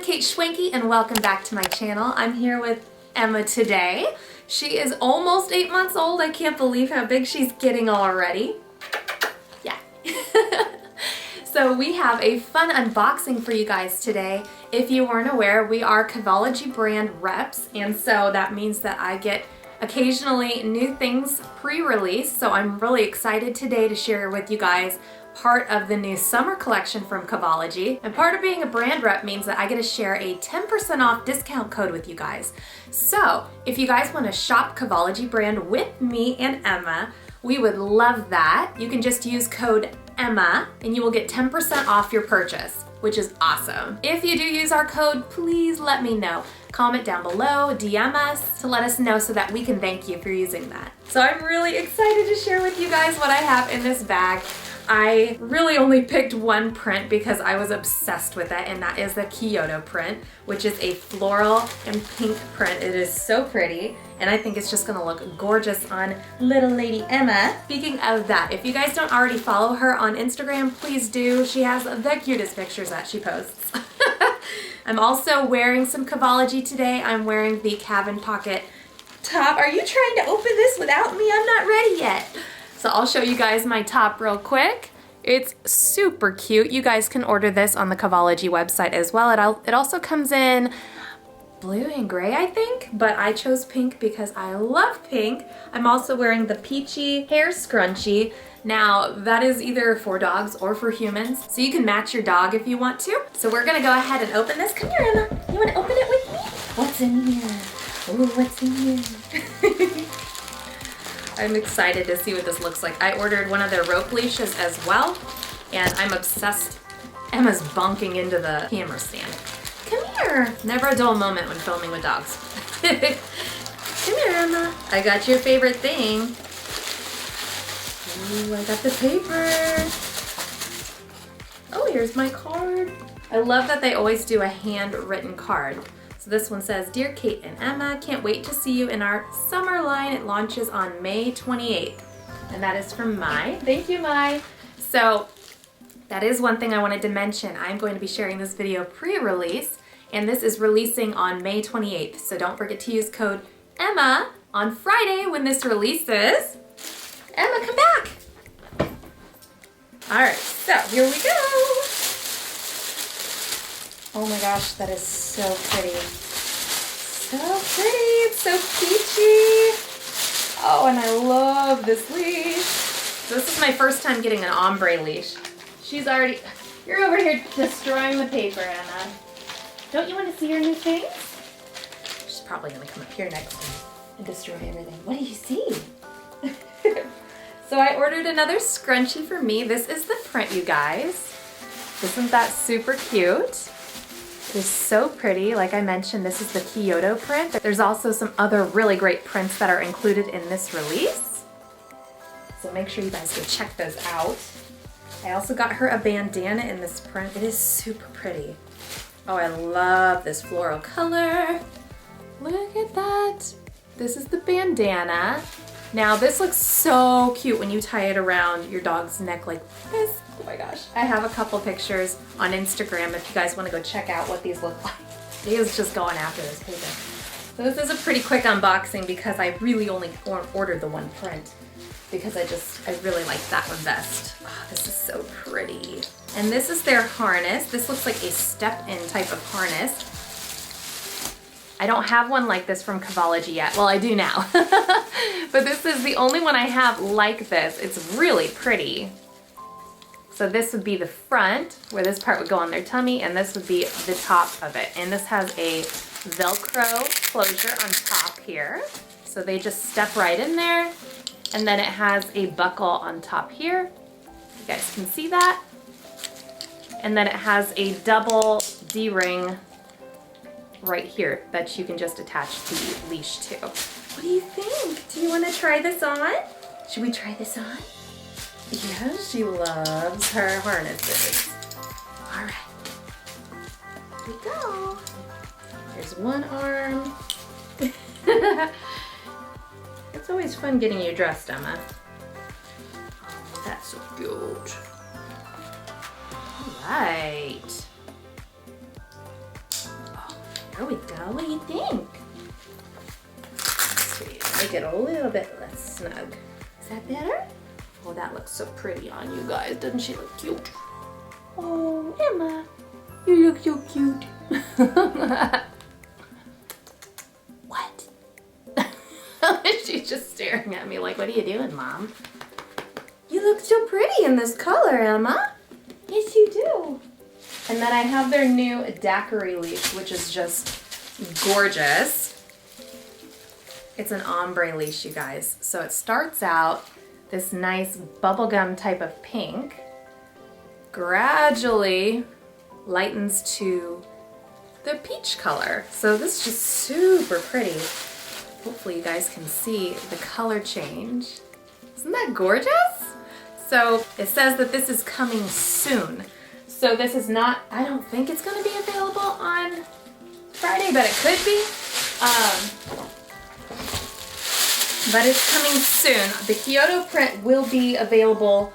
kateschwanke and welcome back to my channel. I'm here with Emma today. She is almost 8 months old. I can't believe how big she's getting already. Yeah. So we have a fun unboxing for you guys today. If you weren't aware, we are Cavology brand reps, and so that means that I get occasionally new things pre-release. So I'm really excited today to share with you guys part of the new summer collection from Cavology. And part of being a brand rep means that I get to share a 10% off discount code with you guys. So if you guys want to shop Cavology brand with me and Emma, we would love that. You can just use code Emma and you will get 10% off your purchase, which is awesome. If you do use our code, please let me know. Comment down below, DM us to let us know so that we can thank you for using that. So I'm really excited to share with you guys what I have in this bag. I really only picked one print because I was obsessed with it, and that is the Kyoto Print, which is a floral and pink print. It is so pretty, and I think it's just gonna look gorgeous on little lady Emma. Speaking of that, if you guys don't already follow her on Instagram, please do. She has the cutest pictures that she posts. I'm also wearing some Cavology today. I'm wearing the cabin pocket top. Are you trying to open this without me? I'm not ready yet. So I'll show you guys my top real quick. It's super cute. You guys can order this on the Cavology website as well. It also comes in blue and gray, I think, but I chose pink because I love pink. I'm also wearing the peachy hair scrunchie. Now, that is either for dogs or for humans, so you can match your dog if you want to. So we're gonna go ahead and open this. Come here, Emma. You wanna open it with me? What's in here? Ooh, what's in here? I'm excited to see what this looks like. I ordered one of their rope leashes as well, and I'm obsessed. Emma's bonking into the camera stand. Come here. Never a dull moment when filming with dogs. Come here, Emma. I got your favorite thing. Ooh, I got the paper. Oh, here's my card. I love that they always do a handwritten card. So this one says, Dear Kate and Emma, can't wait to see you in our summer line. It launches on May 28th. And that is from Mai. Thank you, Mai. So that is one thing I wanted to mention. I'm going to be sharing this video pre-release, and this is releasing on May 28th. So don't forget to use code Emma on Friday when this releases. Emma, come back. All right, so here we go. Oh my gosh, that is so pretty. So pretty, it's so peachy. Oh, and I love this leash. So this is my first time getting an ombre leash. You're over here destroying the paper, Emma. Don't you want to see your new things? She's probably gonna come up here next time and destroy everything. What do you see? So I ordered another scrunchie for me. This is the print, you guys. Isn't that super cute? It is so pretty. Like I mentioned, this is the Kyoto print. There's also some other really great prints that are included in this release. So make sure you guys go check those out. I also got her a bandana in this print. It is super pretty. Oh, I love this floral color. Look at that. This is the bandana. Now this looks so cute when you tie it around your dog's neck like this. Oh my gosh. I have a couple pictures on Instagram if you guys want to go check out what these look like. He was just going after this paper. So this is a pretty quick unboxing because I really only ordered the one print because I really like that one best. Oh, this is so pretty. And this is their harness. This looks like a step-in type of harness. I don't have one like this from Cavology yet. Well, I do now. But this is the only one I have like this. It's really pretty. So this would be the front, where this part would go on their tummy, and this would be the top of it. And this has a Velcro closure on top here. So they just step right in there. And then it has a buckle on top here. You guys can see that. And then it has a double D-ring right here that you can just attach the leash to. What do you think? Do you want to try this on? Should we try this on? Yeah, she loves her harnesses. All right, here we go. There's one arm. It's always fun getting you dressed, Emma. Oh, that's so cute. All right. There we go. What do you think? Let's see, make it a little bit less snug. Is that better? Oh, that looks so pretty on you guys. Doesn't she look cute? Oh, Emma, you look so cute. What? She's just staring at me like, what are you doing, Mom? You look so pretty in this color, Emma. Yes, you do. And then I have their new Daiquiri Leaf, which is just gorgeous. It's an ombre leash, you guys. So it starts out this nice bubblegum type of pink, gradually lightens to the peach color. So this is just super pretty. Hopefully you guys can see the color change. Isn't that gorgeous? So it says that this is coming soon. So this is not, I don't think it's gonna be available on Friday, but it could be. But it's coming soon. The Kyoto Print will be available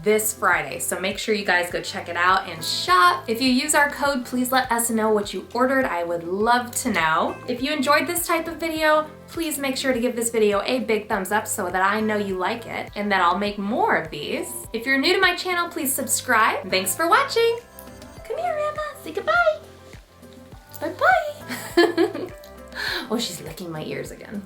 this Friday, so make sure you guys go check it out and shop. If you use our code, please let us know what you ordered. I would love to know. If you enjoyed this type of video, please make sure to give this video a big thumbs up so that I know you like it and that I'll make more of these. If you're new to my channel, please subscribe. Thanks for watching. Come here, Emma, say goodbye. Bye-bye. Oh, she's licking my ears again.